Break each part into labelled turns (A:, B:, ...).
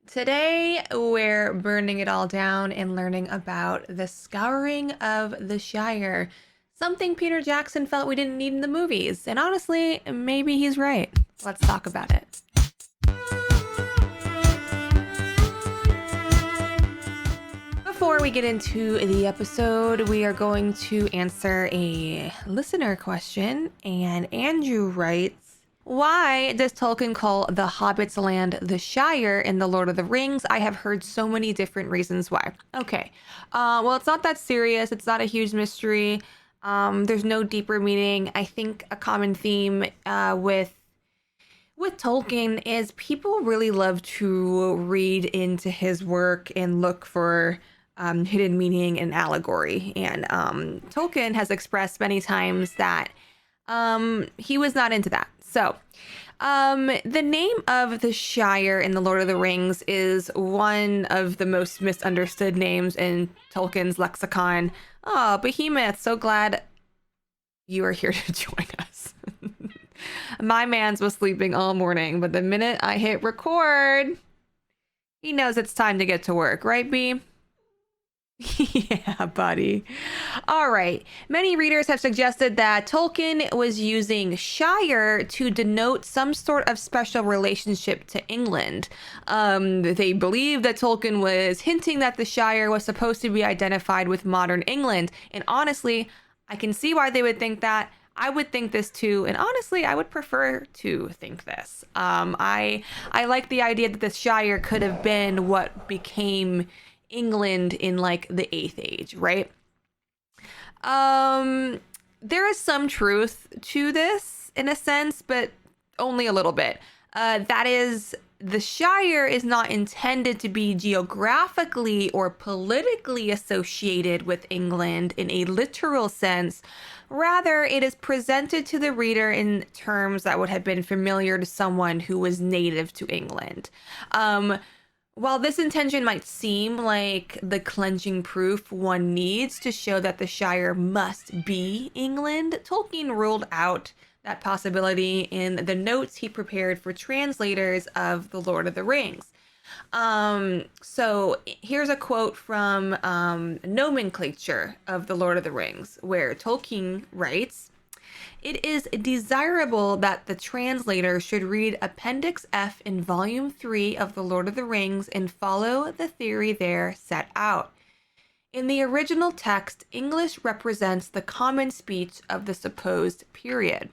A: Today, we're burning it all down and learning about the Scouring of the Shire, something Peter Jackson felt we didn't need in the movies. And honestly, maybe he's right. Let's talk about it. Before we get into the episode, we are going to answer a listener question. And Andrew writes, why does Tolkien call the Hobbit's land the Shire in The Lord of the Rings? I have heard so many different reasons why. Okay, well, it's not that serious. It's not a huge mystery. There's no deeper meaning. I think a common theme with Tolkien is people really love to read into his work and look for hidden meaning and allegory. And Tolkien has expressed many times that he was not into that. So, the name of the Shire in The Lord of the Rings is one of the most misunderstood names in Tolkien's lexicon. Oh, Behemoth, so glad you are here to join us. My man's was sleeping all morning, but the minute I hit record, he knows it's time to get to work, right, B? Yeah, buddy. All right. Many readers have suggested that Tolkien was using Shire to denote some sort of special relationship to England. They believe that Tolkien was hinting that the Shire was supposed to be identified with modern England. And honestly, I can see why they would think that. I would think this too, and honestly, I would prefer to think this. I like the idea that the Shire could have been what became England in like the 8th age, right? There is some truth to this in a sense, but only a little bit. That is, the Shire is not intended to be geographically or politically associated with England in a literal sense. Rather, it is presented to the reader in terms that would have been familiar to someone who was native to England. While this intention might seem like the clenching proof one needs to show that the Shire must be England, Tolkien ruled out that possibility in the notes he prepared for translators of The Lord of the Rings. So here's a quote from Nomenclature of The Lord of the Rings, where Tolkien writes, "It is desirable that the translator should read Appendix F in Volume 3 of The Lord of the Rings and follow the theory there set out. In the original text, English represents the common speech of the supposed period.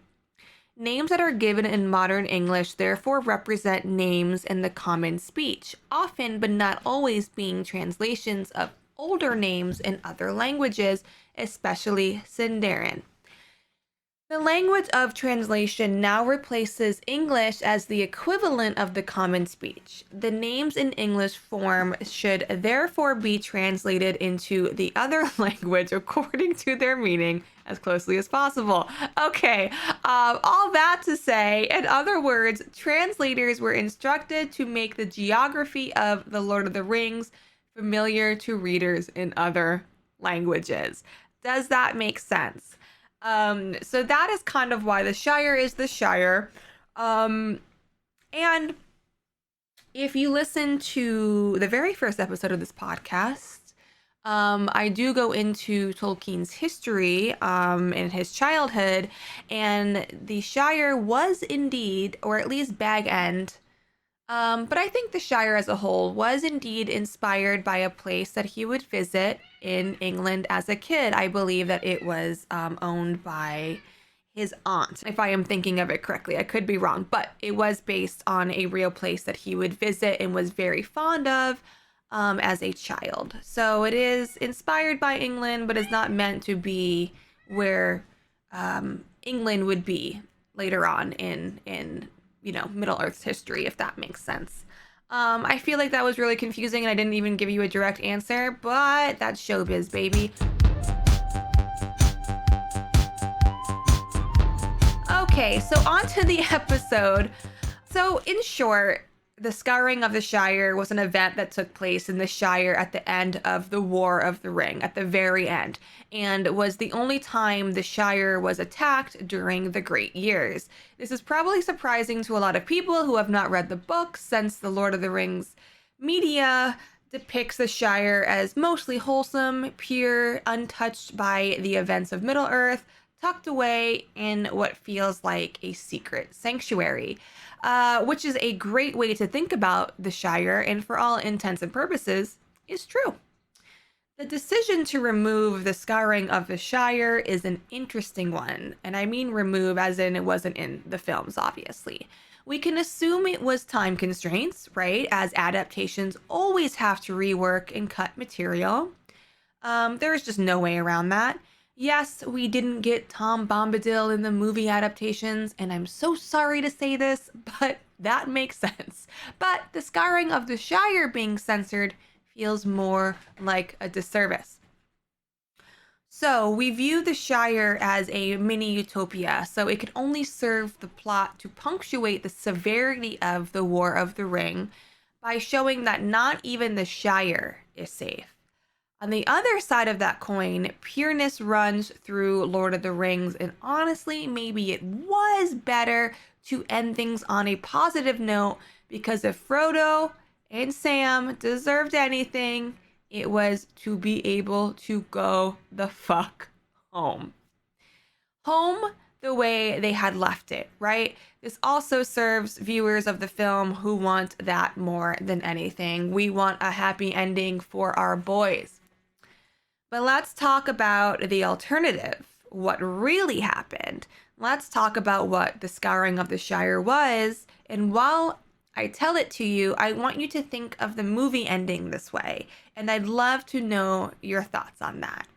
A: Names that are given in modern English therefore represent names in the common speech, often but not always being translations of older names in other languages, especially Sindarin. The language of translation now replaces English as the equivalent of the common speech. The names in English form should therefore be translated into the other language according to their meaning as closely as possible." Okay, all that to say, in other words, translators were instructed to make the geography of The Lord of the Rings familiar to readers in other languages. Does that make sense? So that is kind of why the Shire is the Shire. And if you listen to the very first episode of this podcast, I do go into Tolkien's history, and his childhood, and the Shire was indeed, or at least Bag End, but I think the Shire as a whole was indeed inspired by a place that he would visit in England as a kid. I believe that it was owned by his aunt, if I am thinking of it correctly. I could be wrong, but it was based on a real place that he would visit and was very fond of as a child. So it is inspired by England, but is not meant to be where England would be later on in Middle Earth's history, if that makes sense. I feel like that was really confusing and I didn't even give you a direct answer, but that's showbiz, baby. Okay, so on to the episode. So in short, the Scouring of the Shire was an event that took place in the Shire at the end of the War of the Ring, at the very end, and was the only time the Shire was attacked during the Great Years. This is probably surprising to a lot of people who have not read the books, since the Lord of the Rings Media depicts the Shire as mostly wholesome, pure, untouched by the events of Middle-earth, tucked away in what feels like a secret sanctuary, which is a great way to think about the Shire, and for all intents and purposes, is true. The decision to remove the scouring of the Shire is an interesting one, and I mean remove as in it wasn't in the films, obviously. We can assume it was time constraints, right? As adaptations always have to rework and cut material. There's just no way around that. Yes, we didn't get Tom Bombadil in the movie adaptations, and I'm so sorry to say this, but that makes sense. But the scouring of the Shire being censored feels more like a disservice. So we view the Shire as a mini utopia, so it could only serve the plot to punctuate the severity of the War of the Ring by showing that not even the Shire is safe. On the other side of that coin, pureness runs through Lord of the Rings, and honestly, maybe it was better to end things on a positive note, because if Frodo and Sam deserved anything, it was to be able to go the fuck home. Home the way they had left it, right? This also serves viewers of the film who want that more than anything. We want a happy ending for our boys. But let's talk about the alternative, what really happened. Let's talk about what the scouring of the Shire was, and while I tell it to you, I want you to think of the movie ending this way, and I'd love to know your thoughts on that.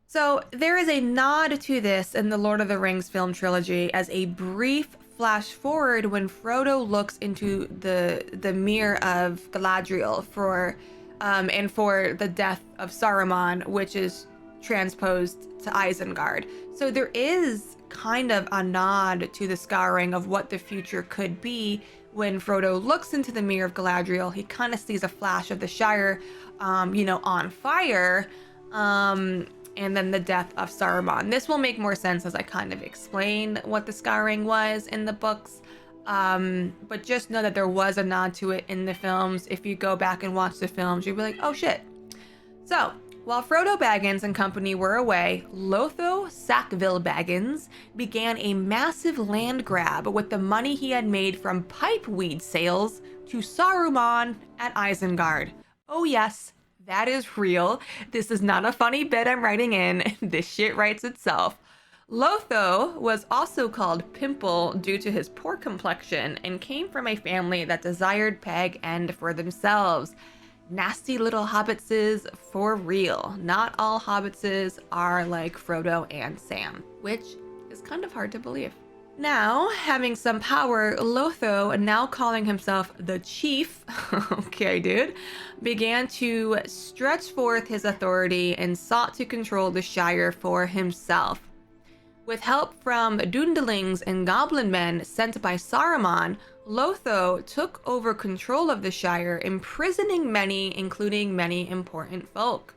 A: So there is a nod to this in the Lord of the Rings film trilogy as a brief flash forward when Frodo looks into the mirror of Galadriel and for the death of Saruman, which is transposed to Isengard. So there is kind of a nod to the scouring of what the future could be. When Frodo looks into the mirror of Galadriel, he kind of sees a flash of the Shire, on fire, and then the death of Saruman. This will make more sense as I kind of explain what the scouring was in the books, but just know that there was a nod to it in the films. If you go back and watch the films, you'll be like, oh shit. So while Frodo Baggins and company were away, Lotho Sackville Baggins began a massive land grab with the money he had made from pipeweed sales to Saruman at Isengard. Oh yes, that is real. This is not a funny bit I'm writing in. This shit writes itself. Lotho was also called Pimple due to his poor complexion and came from a family that desired peg end for themselves. Nasty little hobbitses for real. Not all hobbitses are like Frodo and Sam, which is kind of hard to believe. Now, having some power, Lotho, now calling himself the Chief, okay dude, began to stretch forth his authority and sought to control the Shire for himself. With help from Dundalings and goblin men sent by Saruman, Lotho took over control of the Shire, imprisoning many, including many important folk.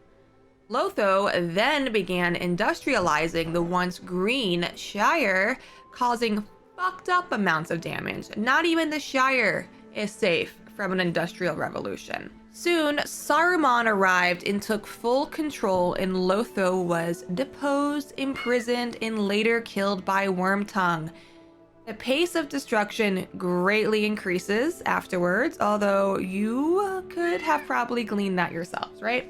A: Lotho then began industrializing the once green Shire, causing fucked up amounts of damage. Not even the Shire is safe from an industrial revolution. Soon, Saruman arrived and took full control, and Lotho was deposed, imprisoned, and later killed by Wormtongue. The pace of destruction greatly increases afterwards, although you could have probably gleaned that yourselves, right?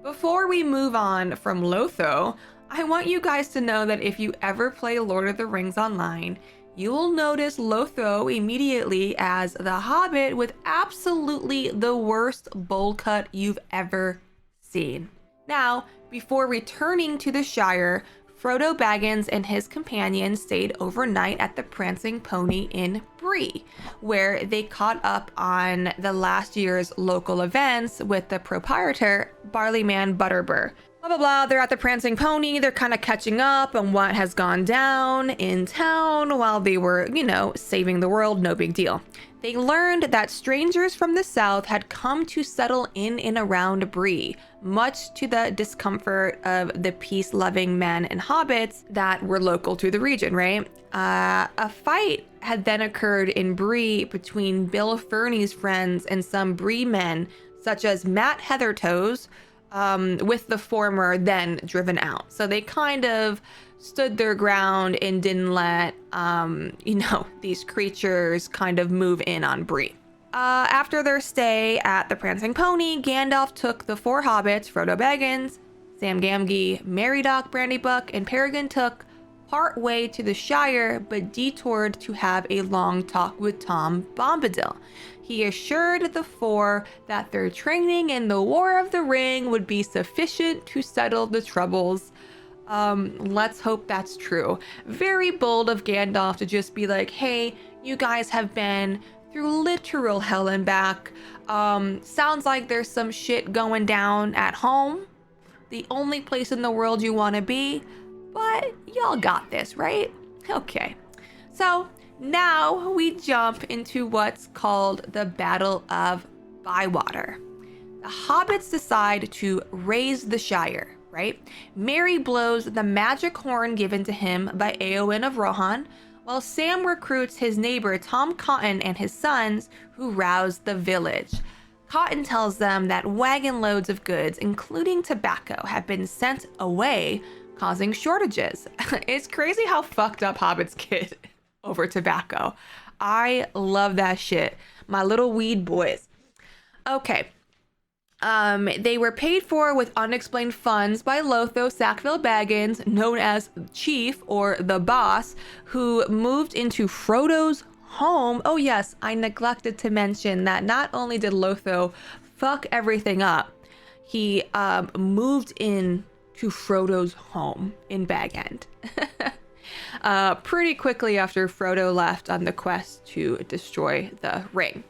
A: Before we move on from Lotho, I want you guys to know that if you ever play Lord of the Rings online, you will notice Lotho immediately as the Hobbit with absolutely the worst bowl cut you've ever seen. Now, before returning to the Shire, Frodo Baggins and his companions stayed overnight at the Prancing Pony in Bree, where they caught up on the last year's local events with the proprietor, Barleyman Butterbur. Blah, blah, blah. They're at the Prancing Pony. They're kind of catching up on what has gone down in town while they were, saving the world. No big deal. They learned that strangers from the south had come to settle in and around Bree, much to the discomfort of the peace-loving men and hobbits that were local to the region, right? A fight had then occurred in Bree between Bill Fernie's friends and some Bree men, such as Matt Heathertoes, with the former then driven out. So they kind of stood their ground and didn't let, these creatures kind of move in on Bree. After their stay at the Prancing Pony, Gandalf took the 4 hobbits, Frodo Baggins, Sam Gamgee, Merry Doc Brandybuck, and Peregrine Took part way to the Shire, but detoured to have a long talk with Tom Bombadil. He assured the 4 that their training in the War of the Ring would be sufficient to settle the troubles. Let's hope that's true. Very bold of Gandalf to just be like, hey, you guys have been through literal hell and back. Sounds like there's some shit going down at home. The only place in the world you want to be, but y'all got this, right? Okay. So now we jump into what's called the Battle of Bywater. The hobbits decide to raise the Shire, right? Merry blows the magic horn given to him by Eowyn of Rohan, while Sam recruits his neighbor Tom Cotton and his sons, who rouse the village. Cotton tells them that wagon loads of goods, including tobacco, have been sent away, causing shortages. It's crazy how fucked up hobbits get over tobacco. I love that shit. My little weed boys. Okay. They were paid for with unexplained funds by Lotho Sackville Baggins, known as Chief or the Boss, who moved into Frodo's home. Oh yes, I neglected to mention that not only did Lotho fuck everything up, he moved in to Frodo's home in Bag End. Pretty quickly after Frodo left on the quest to destroy the ring.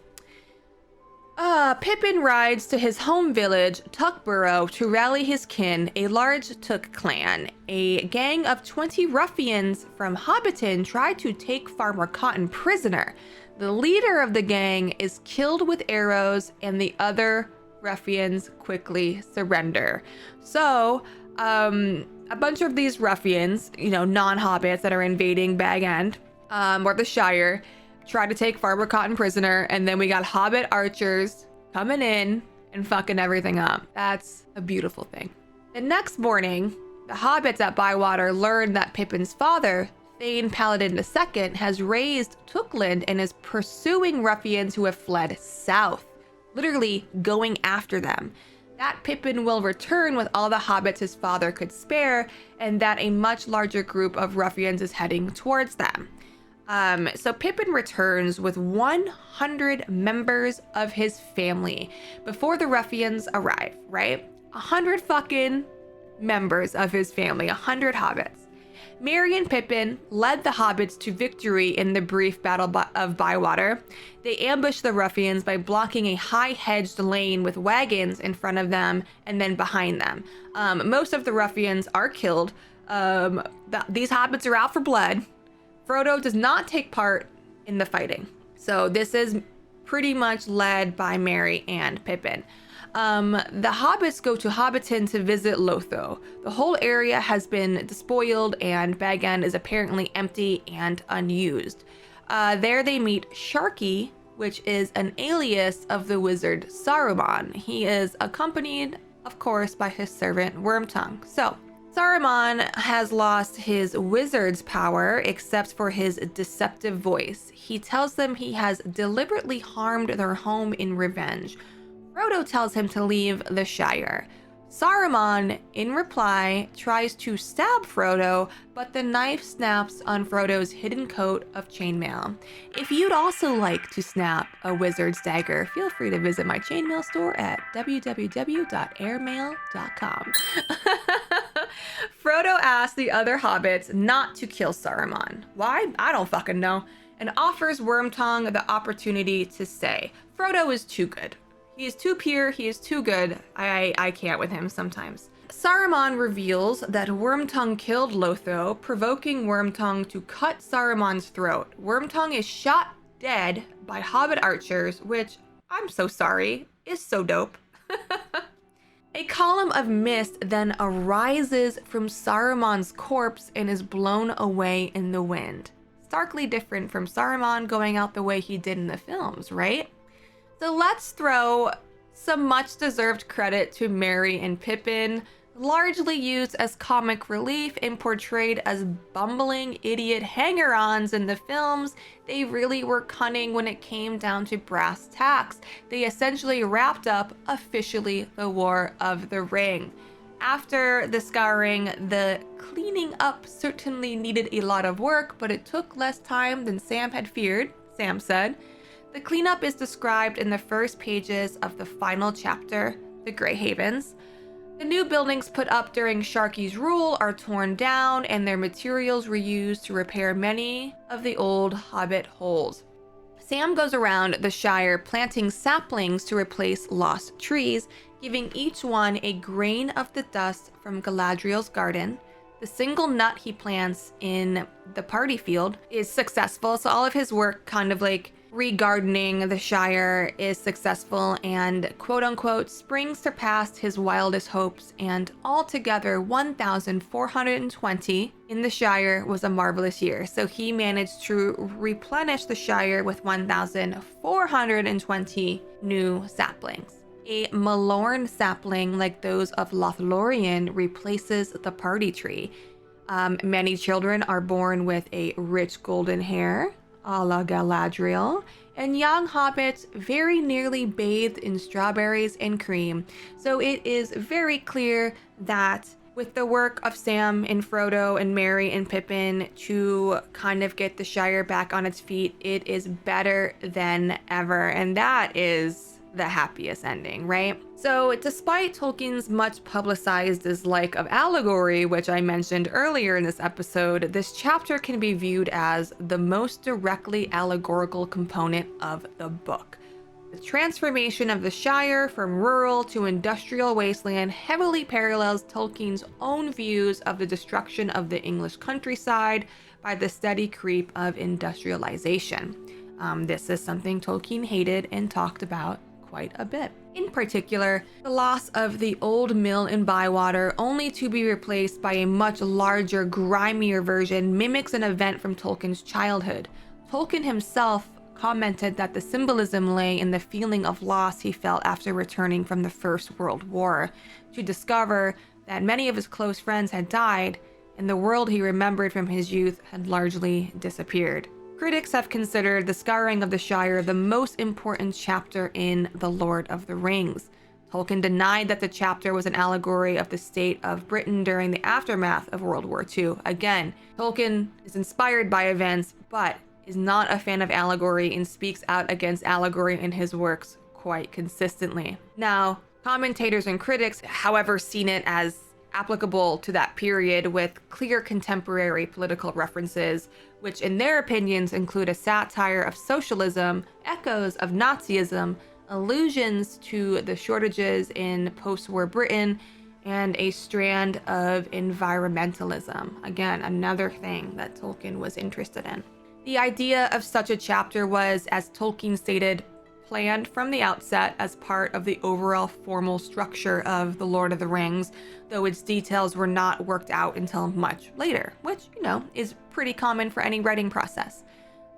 A: Pippin rides to his home village, Tuckborough, to rally his kin, a large Took clan. A gang of 20 ruffians from Hobbiton try to take Farmer Cotton prisoner. The leader of the gang is killed with arrows, and the other ruffians quickly surrender. So, a bunch of these ruffians, non-hobbits that are invading Bag End, or the Shire, try to take Farmer Cotton prisoner, and then we got hobbit archers coming in and fucking everything up. That's a beautiful thing. The next morning, the hobbits at Bywater learn that Pippin's father, Thane Paladin II, has raised Tookland and is pursuing ruffians who have fled south, literally going after them. That Pippin will return with all the hobbits his father could spare, and that a much larger group of ruffians is heading towards them. So Pippin returns with 100 members of his family before the ruffians arrive, right? 100 fucking members of his family, 100 hobbits. Merry and Pippin led the hobbits to victory in the brief Battle of Bywater. They ambushed the ruffians by blocking a high-hedged lane with wagons in front of them and then behind them. Most of the ruffians are killed. These hobbits are out for blood. Frodo does not take part in the fighting. So this is pretty much led by Merry and Pippin. The hobbits go to Hobbiton to visit Lotho. The whole area has been despoiled and Bag End is apparently empty and unused. There they meet Sharky, which is an alias of the wizard Saruman. He is accompanied, of course, by his servant Wormtongue. So Saruman has lost his wizard's power except for his deceptive voice. He tells them he has deliberately harmed their home in revenge. Frodo tells him to leave the Shire. Saruman, in reply, tries to stab Frodo, but the knife snaps on Frodo's hidden coat of chainmail. If you'd also like to snap a wizard's dagger, feel free to visit my chainmail store at www.airmail.com. Frodo asks the other hobbits not to kill Saruman. Why? I don't fucking know. And offers Wormtongue the opportunity to stay. Frodo is too good. He is too pure, he is too good. I can't with him sometimes. Saruman reveals that Wormtongue killed Lotho, provoking Wormtongue to cut Saruman's throat. Wormtongue is shot dead by hobbit archers, which, I'm so sorry, is so dope. A column of mist then arises from Saruman's corpse and is blown away in the wind. starkly different from Saruman going out the way he did in the films, right? So let's throw some much-deserved credit to Merry and Pippin, largely used as comic relief and portrayed as bumbling idiot hanger-ons in the films. They really were cunning when it came down to brass tacks. They essentially wrapped up officially the War of the Ring. After the Scouring, the cleaning up certainly needed a lot of work, but it took less time than Sam had feared, Sam said. The cleanup is described in the first pages of the final chapter, The Grey Havens. The new buildings put up during Sharky's rule are torn down, and their materials reused to repair many of the old hobbit holes. Sam goes around the Shire planting saplings to replace lost trees, giving each one a grain of the dust from Galadriel's garden. The single nut he plants in the party field is successful, so all of his work kind of like re-gardening the Shire is successful, and quote-unquote spring surpassed his wildest hopes, and altogether 1,420 in the Shire was a marvelous year. So he managed to replenish the Shire with 1,420 new saplings. A Malorn sapling like those of Lothlorien replaces the party tree. Many children are born with a rich golden hair, a la Galadriel, and young hobbits very nearly bathed in strawberries and cream. So it is very clear that with the work of Sam and Frodo and Merry and Pippin to kind of get the Shire back on its feet, it is better than ever. And that is the happiest ending, right? So despite Tolkien's much publicized dislike of allegory, which I mentioned earlier in this episode, this chapter can be viewed as the most directly allegorical component of the book. The transformation of the Shire from rural to industrial wasteland heavily parallels Tolkien's own views of the destruction of the English countryside by the steady creep of industrialization. This is something Tolkien hated and talked about quite a bit. In particular, the loss of the old mill in Bywater, only to be replaced by a much larger, grimier version, mimics an event from Tolkien's childhood. Tolkien himself commented that the symbolism lay in the feeling of loss he felt after returning from the First World War, to discover that many of his close friends had died, and the world he remembered from his youth had largely disappeared. Critics have considered the Scouring of the Shire the most important chapter in The Lord of the Rings. Tolkien denied that the chapter was an allegory of the state of Britain during the aftermath of World War II. Again, Tolkien is inspired by events, but is not a fan of allegory and speaks out against allegory in his works quite consistently. Now, commentators and critics, however, seen it as applicable to that period with clear contemporary political references, which in their opinions include a satire of socialism, echoes of Nazism, allusions to the shortages in post-war Britain, and a strand of environmentalism. Again, another thing that Tolkien was interested in. The idea of such a chapter was, as Tolkien stated, planned from the outset as part of the overall formal structure of The Lord of the Rings, though its details were not worked out until much later, which, is pretty common for any writing process.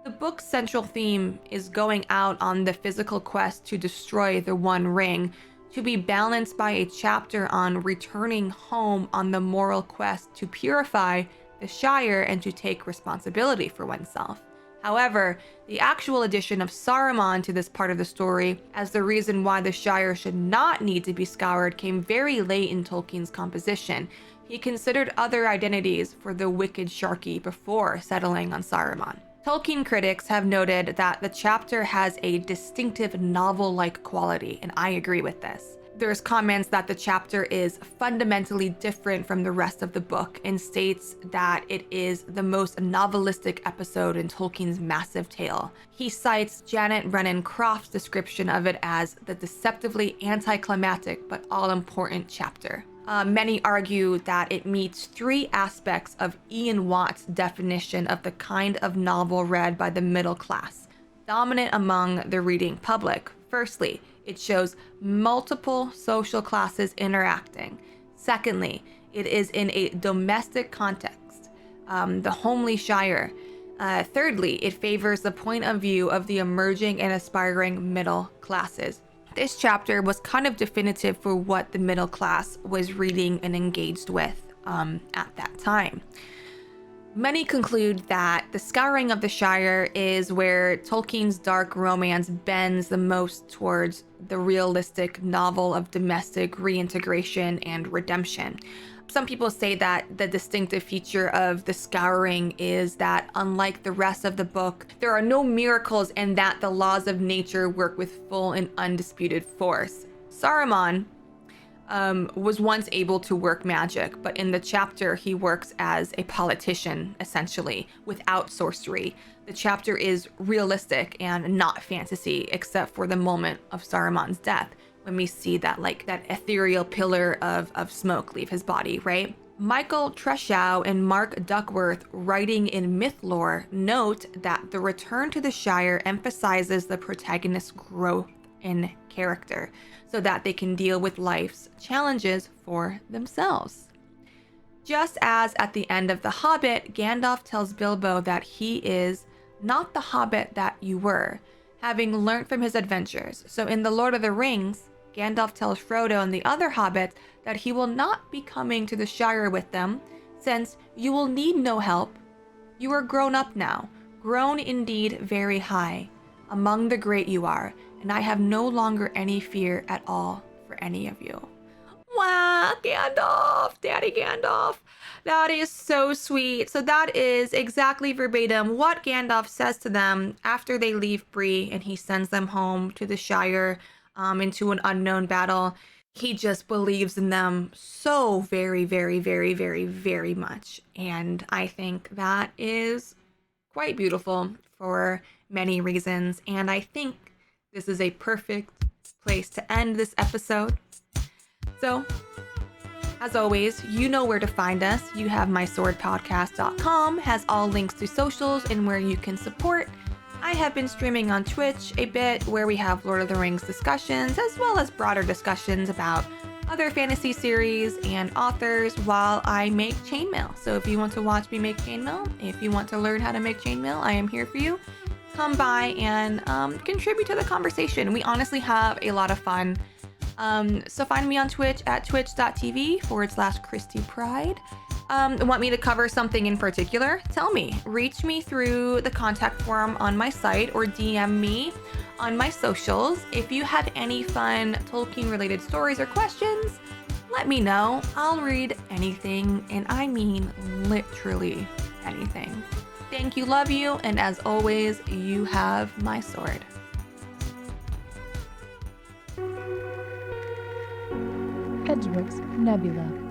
A: The book's central theme is going out on the physical quest to destroy the One Ring, to be balanced by a chapter on returning home on the moral quest to purify the Shire and to take responsibility for oneself. However, the actual addition of Saruman to this part of the story as the reason why the Shire should not need to be scoured came very late in Tolkien's composition. He considered other identities for the wicked Sharky before settling on Saruman. Tolkien critics have noted that the chapter has a distinctive novel-like quality, and I agree with this. There's comments that the chapter is fundamentally different from the rest of the book and states that it is the most novelistic episode in Tolkien's massive tale. He cites Janet Brennan Croft's description of it as the deceptively anticlimactic but all-important chapter. Many argue that it meets three aspects of Ian Watt's definition of the kind of novel read by the middle class, dominant among the reading public. Firstly, it shows multiple social classes interacting. Secondly, it is in a domestic context, the homely Shire. Thirdly, it favors the point of view of the emerging and aspiring middle classes. This chapter was kind of definitive for what the middle class was reading and engaged with at that time. Many conclude that the Scouring of the Shire is where Tolkien's dark romance bends the most towards the realistic novel of domestic reintegration and redemption. Some people say that the distinctive feature of the Scouring is that, unlike the rest of the book, there are no miracles and that the laws of nature work with full and undisputed force. Saruman was once able to work magic, but in the chapter he works as a politician, essentially, without sorcery. The chapter is realistic and not fantasy, except for the moment of Saruman's death, when we see that ethereal pillar of smoke leave his body, right? Michael Treshow and Mark Duckworth, writing in myth lore, note that the return to the Shire emphasizes the protagonist's growth in character, so that they can deal with life's challenges for themselves. Just as at the end of The Hobbit, Gandalf tells Bilbo that he is not the hobbit that you were, having learnt from his adventures. So in The Lord of the Rings, Gandalf tells Frodo and the other hobbits that he will not be coming to the Shire with them, since you will need no help. You are grown up now, grown indeed very high. Among the great you are, and I have no longer any fear at all for any of you. Wow, Gandalf, Daddy Gandalf. That is so sweet. So that is exactly verbatim what Gandalf says to them after they leave Bree and he sends them home to the Shire into an unknown battle. He just believes in them so very, very, very, very, very much. And I think that is quite beautiful for many reasons. And I think this is a perfect place to end this episode. So, as always, you know where to find us. You have myswordpodcast.com, has all links to socials and where you can support. I have been streaming on Twitch a bit, where we have Lord of the Rings discussions, as well as broader discussions about other fantasy series and authors while I make chainmail. So if you want to watch me make chainmail, if you want to learn how to make chainmail, I am here for you. Come by and contribute to the conversation. We honestly have a lot of fun. So find me on Twitch at twitch.tv/Krysti Pryde. Want me to cover something in particular? Tell me. Reach me through the contact form on my site or DM me on my socials. If you have any fun Tolkien related stories or questions, let me know. I'll read anything, and I mean literally anything. Thank you, love you, and as always, you have my sword.
B: Edgeworks Nebula.